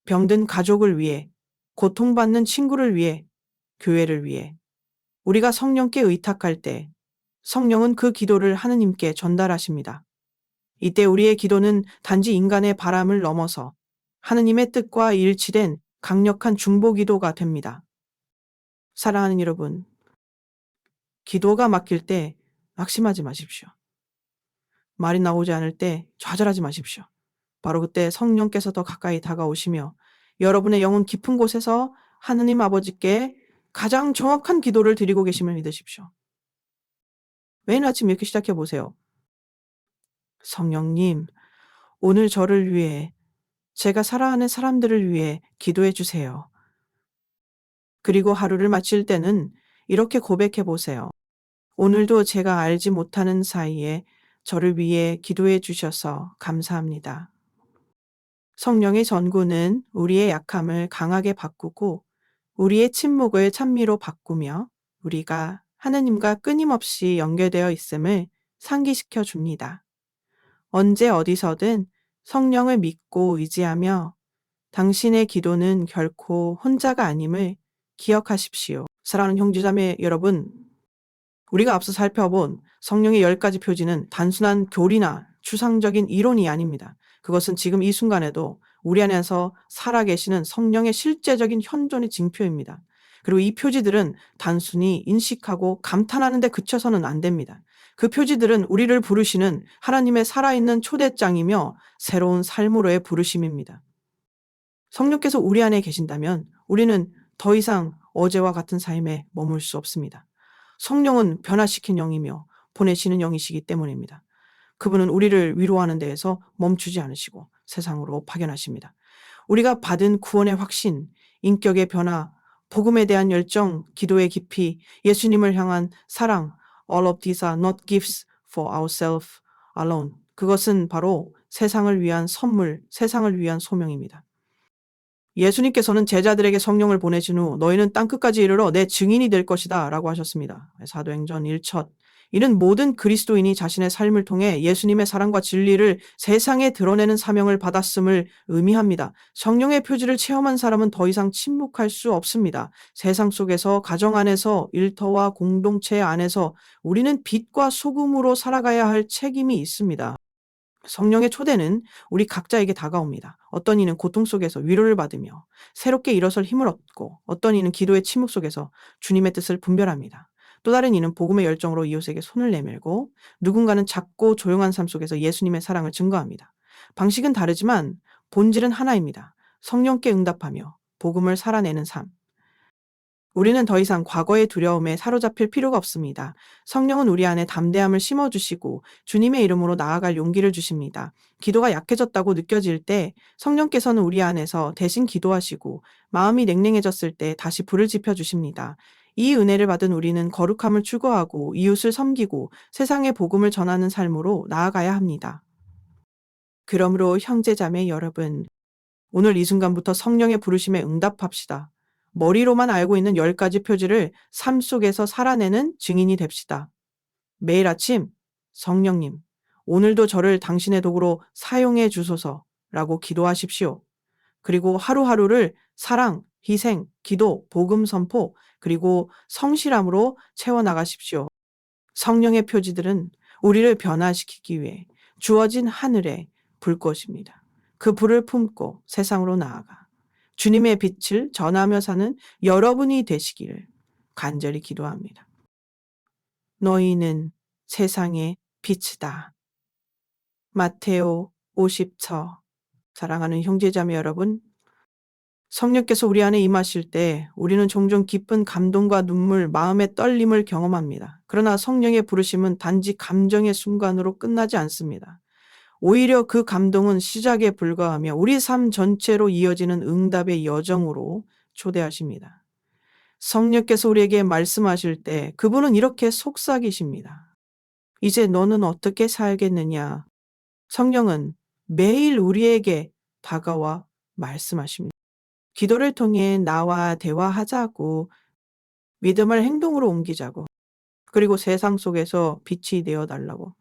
병든 가족을 위해, 고통받는 친구를 위해, 교회를 위해 우리가 성령께 의탁할 때 성령은 그 기도를 하느님께 전달하십니다. 이때 우리의 기도는 단지 인간의 바람을 넘어서 하느님의 뜻과 일치된 강력한 중보기도가 됩니다. 사랑하는 여러분, 기도가 막힐 때 낙심하지 마십시오. 말이 나오지 않을 때 좌절하지 마십시오. 바로 그때 성령께서 더 가까이 다가오시며 여러분의 영혼 깊은 곳에서 하느님 아버지께 가장 정확한 기도를 드리고 계심을 믿으십시오. 매일 아침 이렇게 시작해 보세요. 성령님, 오늘 저를 위해, 제가 사랑하는 사람들을 위해 기도해 주세요. 그리고 하루를 마칠 때는 이렇게 고백해 보세요. 오늘도 제가 알지 못하는 사이에 저를 위해 기도해 주셔서 감사합니다. 성령의 전구는 우리의 약함을 강하게 바꾸고 우리의 침묵을 찬미로 바꾸며 우리가 하느님과 끊임없이 연결되어 있음을 상기시켜 줍니다. 언제 어디서든 성령을 믿고 의지하며 당신의 기도는 결코 혼자가 아님을 기억하십시오. 사랑하는 형제자매 여러분, 우리가 앞서 살펴본 성령의 10가지 표지는 단순한 교리나 추상적인 이론이 아닙니다. 그것은 지금 이 순간에도 우리 안에서 살아계시는 성령의 실제적인 현존의 징표입니다. 그리고 이 표지들은 단순히 인식하고 감탄하는 데 그쳐서는 안 됩니다. 그 표지들은 우리를 부르시는 하나님의 살아있는 초대장이며 새로운 삶으로의 부르심입니다. 성령께서 우리 안에 계신다면 우리는 더 이상 어제와 같은 삶에 머물 수 없습니다. 성령은 변화시킨 영이며 보내시는 영이시기 때문입니다. 그분은 우리를 위로하는 데에서 멈추지 않으시고 세상으로 파견하십니다. 우리가 받은 구원의 확신, 인격의 변화, 복음에 대한 열정, 기도의 깊이, 예수님을 향한 사랑, all of these are not gifts for ourselves alone. 그것은 바로 세상을 위한 선물, 세상을 위한 소명입니다. 예수님께서는 제자들에게 성령을 보내신 후 너희는 땅끝까지 이르러 내 증인이 될 것이다 라고 하셨습니다. 사도행전 1첫. 이는 모든 그리스도인이 자신의 삶을 통해 예수님의 사랑과 진리를 세상에 드러내는 사명을 받았음을 의미합니다. 성령의 표지를 체험한 사람은 더 이상 침묵할 수 없습니다. 세상 속에서, 가정 안에서, 일터와 공동체 안에서 우리는 빛과 소금으로 살아가야 할 책임이 있습니다. 성령의 초대는 우리 각자에게 다가옵니다. 어떤 이는 고통 속에서 위로를 받으며 새롭게 일어설 힘을 얻고 어떤 이는 기도의 침묵 속에서 주님의 뜻을 분별합니다. 또 다른 이는 복음의 열정으로 이웃에게 손을 내밀고 누군가는 작고 조용한 삶 속에서 예수님의 사랑을 증거합니다. 방식은 다르지만 본질은 하나입니다. 성령께 응답하며 복음을 살아내는 삶. 우리는 더 이상 과거의 두려움에 사로잡힐 필요가 없습니다. 성령은 우리 안에 담대함을 심어주시고 주님의 이름으로 나아갈 용기를 주십니다. 기도가 약해졌다고 느껴질 때 성령께서는 우리 안에서 대신 기도하시고 마음이 냉랭해졌을 때 다시 불을 지펴주십니다. 이 은혜를 받은 우리는 거룩함을 추구하고 이웃을 섬기고 세상의 복음을 전하는 삶으로 나아가야 합니다. 그러므로 형제자매 여러분, 오늘 이 순간부터 성령의 부르심에 응답합시다. 머리로만 알고 있는 10가지 표지를 삶 속에서 살아내는 증인이 됩시다. 매일 아침 성령님, 오늘도 저를 당신의 도구로 사용해 주소서라고 기도하십시오. 그리고 하루하루를 사랑, 희생, 기도, 복음 선포, 그리고 성실함으로 채워나가십시오. 성령의 표지들은 우리를 변화시키기 위해 주어진 하늘의 불꽃입니다. 그 불을 품고 세상으로 나아가 주님의 빛을 전하며 사는 여러분이 되시기를 간절히 기도합니다. 너희는 세상의 빛이다. 마테오 50처. 사랑하는 형제자매 여러분, 성령께서 우리 안에 임하실 때 우리는 종종 깊은 감동과 눈물, 마음의 떨림을 경험합니다. 그러나 성령의 부르심은 단지 감정의 순간으로 끝나지 않습니다. 오히려 그 감동은 시작에 불과하며 우리 삶 전체로 이어지는 응답의 여정으로 초대하십니다. 성령께서 우리에게 말씀하실 때 그분은 이렇게 속삭이십니다. 이제 너는 어떻게 살겠느냐? 성령은 매일 우리에게 다가와 말씀하십니다. 기도를 통해 나와 대화하자고, 믿음을 행동으로 옮기자고, 그리고 세상 속에서 빛이 되어 달라고.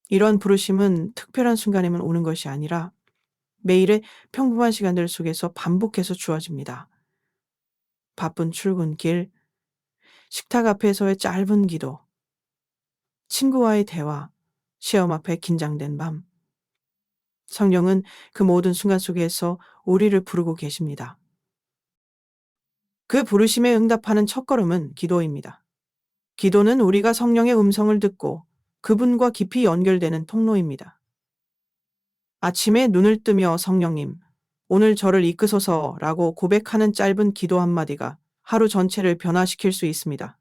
이런 부르심은 특별한 순간에만 오는 것이 아니라 매일의 평범한 시간들 속에서 반복해서 주어집니다. 바쁜 출근길, 식탁 앞에서의 짧은 기도, 친구와의 대화, 시험 앞에 긴장된 밤. 성령은 그 모든 순간 속에서 우리를 부르고 계십니다. 그 부르심에 응답하는 첫걸음은 기도입니다. 기도는 우리가 성령의 음성을 듣고 그분과 깊이 연결되는 통로입니다. 아침에 눈을 뜨며 성령님, 오늘 저를 이끄소서라고 고백하는 짧은 기도 한마디가 하루 전체를 변화시킬 수 있습니다.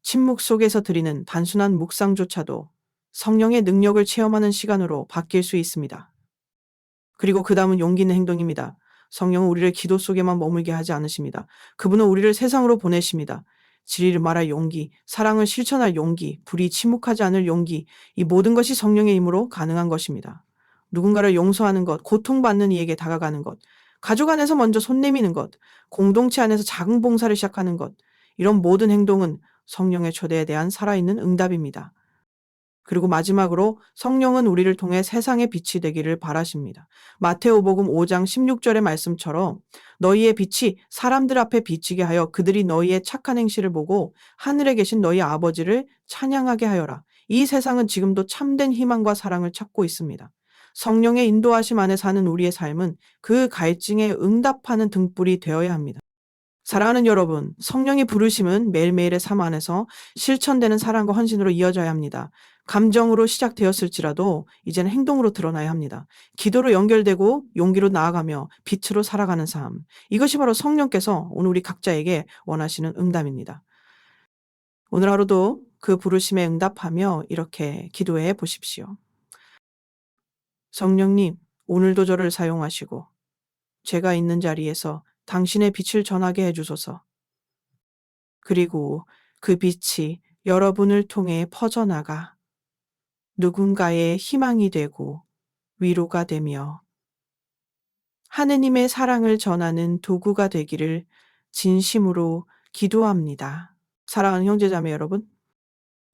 침묵 속에서 드리는 단순한 묵상조차도 성령의 능력을 체험하는 시간으로 바뀔 수 있습니다. 그리고 그 다음은 용기 있는 행동입니다. 성령은 우리를 기도 속에만 머물게 하지 않으십니다. 그분은 우리를 세상으로 보내십니다. 진리를 말할 용기, 사랑을 실천할 용기, 불이 침묵하지 않을 용기, 이 모든 것이 성령의 힘으로 가능한 것입니다. 누군가를 용서하는 것, 고통받는 이에게 다가가는 것, 가족 안에서 먼저 손 내미는 것, 공동체 안에서 작은 봉사를 시작하는 것, 이런 모든 행동은 성령의 초대에 대한 살아있는 응답입니다. 그리고 마지막으로 성령은 우리를 통해 세상의 빛이 되기를 바라십니다. 마테오복음 5장 16절의 말씀처럼 너희의 빛이 사람들 앞에 비치게 하여 그들이 너희의 착한 행실을 보고 하늘에 계신 너희 아버지를 찬양하게 하여라. 이 세상은 지금도 참된 희망과 사랑을 찾고 있습니다. 성령의 인도하심 안에 사는 우리의 삶은 그 갈증에 응답하는 등불이 되어야 합니다. 사랑하는 여러분, 성령의 부르심은 매일매일의 삶 안에서 실천되는 사랑과 헌신으로 이어져야 합니다. 감정으로 시작되었을지라도 이제는 행동으로 드러나야 합니다. 기도로 연결되고 용기로 나아가며 빛으로 살아가는 삶. 이것이 바로 성령께서 오늘 우리 각자에게 원하시는 응답입니다. 오늘 하루도 그 부르심에 응답하며 이렇게 기도해 보십시오. 성령님, 오늘도 저를 사용하시고 제가 있는 자리에서 당신의 빛을 전하게 해주소서. 그리고 그 빛이 여러분을 통해 퍼져나가 누군가의 희망이 되고 위로가 되며 하느님의 사랑을 전하는 도구가 되기를 진심으로 기도합니다. 사랑하는 형제자매 여러분,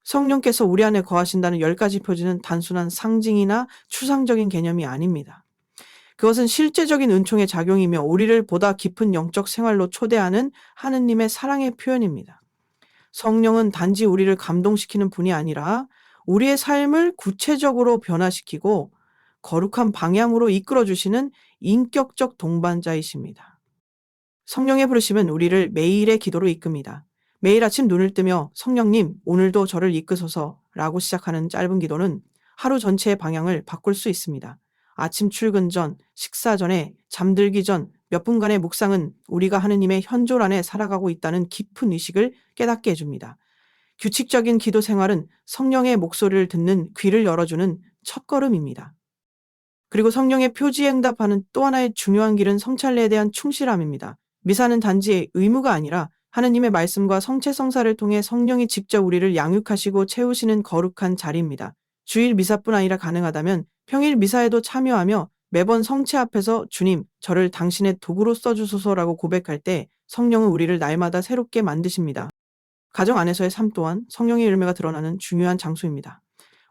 성령께서 우리 안에 거하신다는 10가지 표지는 단순한 상징이나 추상적인 개념이 아닙니다. 그것은 실제적인 은총의 작용이며 우리를 보다 깊은 영적 생활로 초대하는 하느님의 사랑의 표현입니다. 성령은 단지 우리를 감동시키는 분이 아니라 우리의 삶을 구체적으로 변화시키고 거룩한 방향으로 이끌어주시는 인격적 동반자이십니다. 성령의 부르심은 우리를 매일의 기도로 이끕니다. 매일 아침 눈을 뜨며 성령님, 오늘도 저를 이끄소서라고 시작하는 짧은 기도는 하루 전체의 방향을 바꿀 수 있습니다. 아침 출근 전, 식사 전에, 잠들기 전 몇 분간의 묵상은 우리가 하느님의 현존 안에 살아가고 있다는 깊은 의식을 깨닫게 해줍니다. 규칙적인 기도 생활은 성령의 목소리를 듣는 귀를 열어주는 첫걸음입니다. 그리고 성령의 표지에 응답하는 또 하나의 중요한 길은 성찬례에 대한 충실함입니다. 미사는 단지 의무가 아니라 하느님의 말씀과 성체성사를 통해 성령이 직접 우리를 양육하시고 채우시는 거룩한 자리입니다. 주일 미사뿐 아니라 가능하다면 평일 미사에도 참여하며 매번 성체 앞에서 주님, 저를 당신의 도구로 써주소서라고 고백할 때 성령은 우리를 날마다 새롭게 만드십니다. 가정 안에서의 삶 또한 성령의 열매가 드러나는 중요한 장소입니다.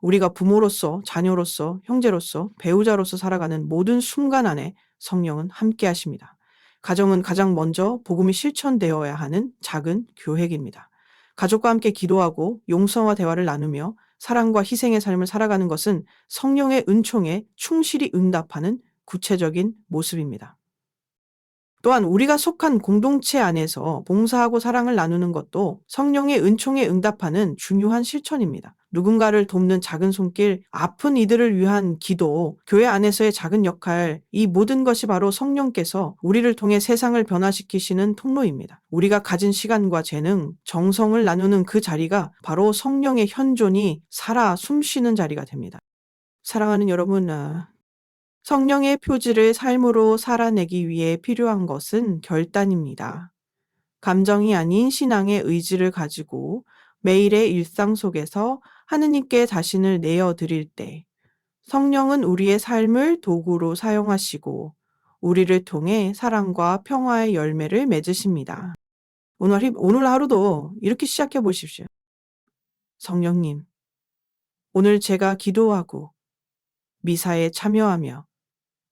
우리가 부모로서, 자녀로서, 형제로서, 배우자로서 살아가는 모든 순간 안에 성령은 함께 하십니다. 가정은 가장 먼저 복음이 실천되어야 하는 작은 교회입니다. 가족과 함께 기도하고 용서와 대화를 나누며 사랑과 희생의 삶을 살아가는 것은 성령의 은총에 충실히 응답하는 구체적인 모습입니다. 또한 우리가 속한 공동체 안에서 봉사하고 사랑을 나누는 것도 성령의 은총에 응답하는 중요한 실천입니다. 누군가를 돕는 작은 손길, 아픈 이들을 위한 기도, 교회 안에서의 작은 역할, 이 모든 것이 바로 성령께서 우리를 통해 세상을 변화시키시는 통로입니다. 우리가 가진 시간과 재능, 정성을 나누는 그 자리가 바로 성령의 현존이 살아 숨쉬는 자리가 됩니다. 사랑하는 여러분, 성령의 표지를 삶으로 살아내기 위해 필요한 것은 결단입니다. 감정이 아닌 신앙의 의지를 가지고 매일의 일상 속에서 하느님께 자신을 내어드릴 때 성령은 우리의 삶을 도구로 사용하시고 우리를 통해 사랑과 평화의 열매를 맺으십니다. 오늘 하루도 이렇게 시작해 보십시오. 성령님, 오늘 제가 기도하고 미사에 참여하며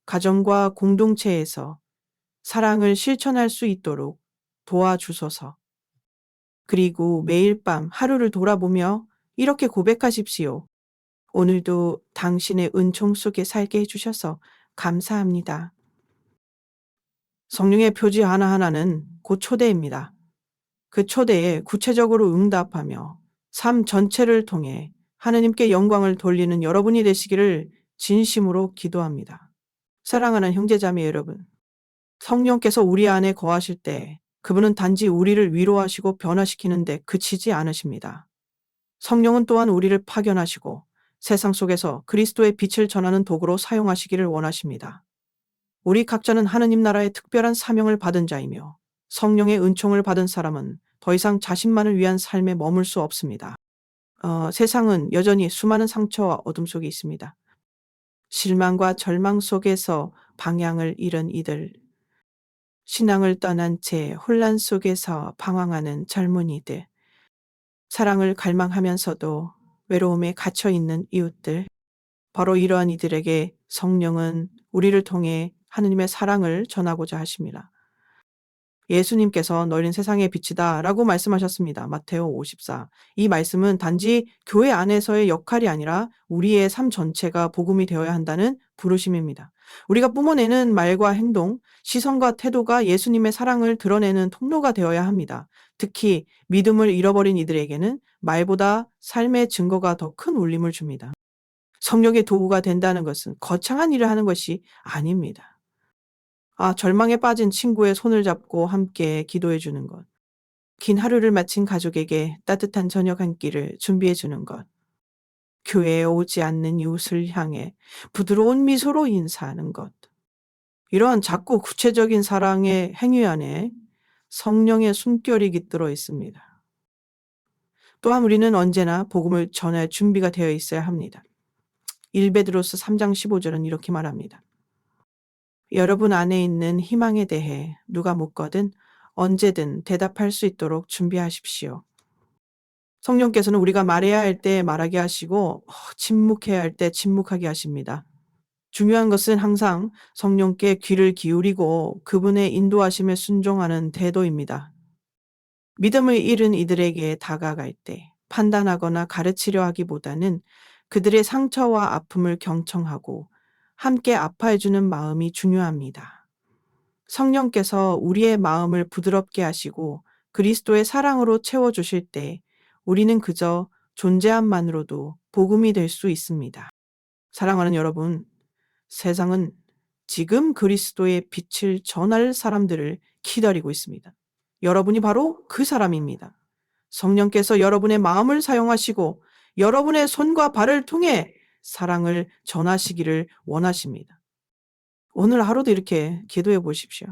가정과 공동체에서 사랑을 실천할 수 있도록 도와주소서. 그리고 매일 밤 하루를 돌아보며 이렇게 고백하십시오. 오늘도 당신의 은총 속에 살게 해주셔서 감사합니다. 성령의 표지 하나하나는 곧 초대입니다. 그 초대에 구체적으로 응답하며 삶 전체를 통해 하느님께 영광을 돌리는 여러분이 되시기를 진심으로 기도합니다. 사랑하는 형제자매 여러분, 성령께서 우리 안에 거하실 때 그분은 단지 우리를 위로하시고 변화시키는데 그치지 않으십니다. 성령은 또한 우리를 파견하시고 세상 속에서 그리스도의 빛을 전하는 도구로 사용하시기를 원하십니다. 우리 각자는 하느님 나라의 특별한 사명을 받은 자이며 성령의 은총을 받은 사람은 더 이상 자신만을 위한 삶에 머물 수 없습니다. 세상은 여전히 수많은 상처와 어둠 속에 있습니다. 실망과 절망 속에서 방향을 잃은 이들, 신앙을 떠난 채 혼란 속에서 방황하는 젊은이들, 사랑을 갈망하면서도 외로움에 갇혀 있는 이웃들, 바로 이러한 이들에게 성령은 우리를 통해 하느님의 사랑을 전하고자 하십니다. 예수님께서 너희는 세상의 빛이다 라고 말씀하셨습니다. 마테오 54. 이 말씀은 단지 교회 안에서의 역할이 아니라 우리의 삶 전체가 복음이 되어야 한다는 부르심입니다. 우리가 뿜어내는 말과 행동, 시선과 태도가 예수님의 사랑을 드러내는 통로가 되어야 합니다. 특히 믿음을 잃어버린 이들에게는 말보다 삶의 증거가 더 큰 울림을 줍니다. 성령의 도구가 된다는 것은 거창한 일을 하는 것이 아닙니다. 절망에 빠진 친구의 손을 잡고 함께 기도해 주는 것. 긴 하루를 마친 가족에게 따뜻한 저녁 한 끼를 준비해 주는 것. 교회에 오지 않는 이웃을 향해 부드러운 미소로 인사하는 것. 이러한 작고 구체적인 사랑의 행위 안에 성령의 숨결이 깃들어 있습니다. 또한 우리는 언제나 복음을 전할 준비가 되어 있어야 합니다. 1베드로서 3장 15절은 이렇게 말합니다. 여러분 안에 있는 희망에 대해 누가 묻거든 언제든 대답할 수 있도록 준비하십시오. 성령께서는 우리가 말해야 할 때 말하게 하시고 침묵해야 할 때 침묵하게 하십니다. 중요한 것은 항상 성령께 귀를 기울이고 그분의 인도하심에 순종하는 태도입니다. 믿음을 잃은 이들에게 다가갈 때 판단하거나 가르치려 하기보다는 그들의 상처와 아픔을 경청하고 함께 아파해주는 마음이 중요합니다. 성령께서 우리의 마음을 부드럽게 하시고 그리스도의 사랑으로 채워주실 때 우리는 그저 존재함만으로도 복음이 될 수 있습니다. 사랑하는 여러분, 세상은 지금 그리스도의 빛을 전할 사람들을 기다리고 있습니다. 여러분이 바로 그 사람입니다. 성령께서 여러분의 마음을 사용하시고 여러분의 손과 발을 통해 사랑을 전하시기를 원하십니다. 오늘 하루도 이렇게 기도해 보십시오.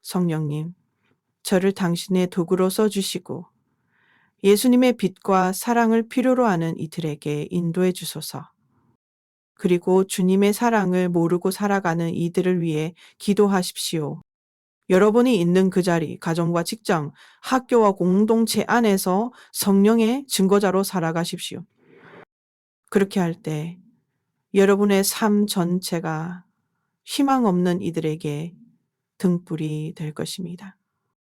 성령님, 저를 당신의 도구로 써주시고 예수님의 빛과 사랑을 필요로 하는 이들에게 인도해 주소서. 그리고 주님의 사랑을 모르고 살아가는 이들을 위해 기도하십시오. 여러분이 있는 그 자리, 가정과 직장, 학교와 공동체 안에서 성령의 증거자로 살아가십시오. 그렇게 할 때 여러분의 삶 전체가 희망 없는 이들에게 등불이 될 것입니다.